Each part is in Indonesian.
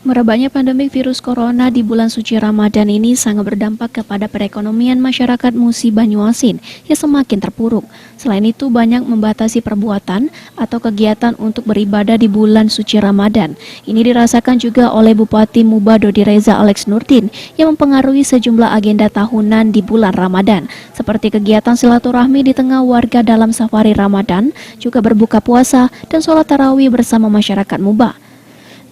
Merebaknya pandemi virus corona di bulan suci Ramadan ini sangat berdampak kepada perekonomian masyarakat Musi Banyuasin yang semakin terpuruk. Selain itu, banyak membatasi perbuatan atau kegiatan untuk beribadah di bulan suci Ramadan. Ini dirasakan juga oleh Bupati Muba Dodi Reza Alex Nurdin yang mempengaruhi sejumlah agenda tahunan di bulan Ramadan, seperti kegiatan silaturahmi di tengah warga dalam safari Ramadan, juga berbuka puasa dan sholat tarawih bersama masyarakat Muba.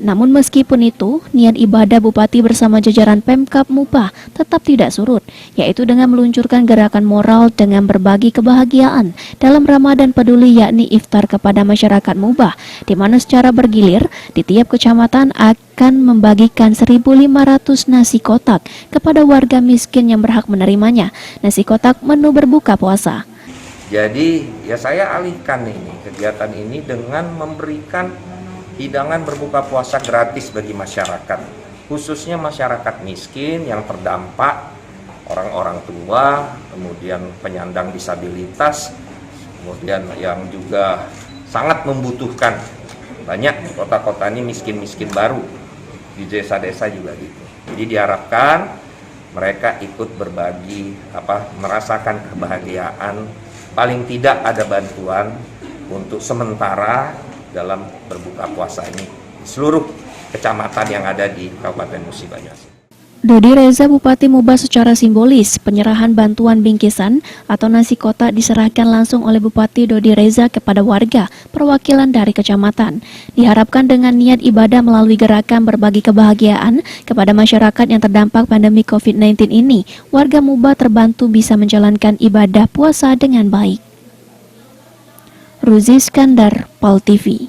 Namun meskipun itu, niat ibadah Bupati bersama jajaran Pemkab Muba tetap tidak surut, yaitu dengan meluncurkan gerakan moral dengan berbagi kebahagiaan dalam Ramadan Peduli, yakni iftar kepada masyarakat Muba, di mana secara bergilir di tiap kecamatan akan membagikan 1.500 nasi kotak kepada warga miskin yang berhak menerimanya. Nasi kotak menu berbuka puasa. Jadi ya saya alihkan ini kegiatan ini dengan memberikan hidangan berbuka puasa gratis bagi masyarakat, khususnya masyarakat miskin yang terdampak, orang-orang tua, kemudian penyandang disabilitas, kemudian yang juga sangat membutuhkan. Banyak di kota-kota ini miskin-miskin baru, di desa-desa juga gitu. Jadi diharapkan mereka ikut berbagi, merasakan kebahagiaan, paling tidak ada bantuan untuk sementara dalam berbuka puasa ini di seluruh kecamatan yang ada di Kabupaten Musi Banyuasin. Dodi Reza, Bupati Muba, secara simbolis penyerahan bantuan bingkisan atau nasi kotak diserahkan langsung oleh Bupati Dodi Reza kepada warga perwakilan dari kecamatan. Diharapkan dengan niat ibadah melalui gerakan berbagi kebahagiaan kepada masyarakat yang terdampak pandemi COVID-19 ini, warga Muba terbantu bisa menjalankan ibadah puasa dengan baik. Ruzi Iskandar, PAL TV.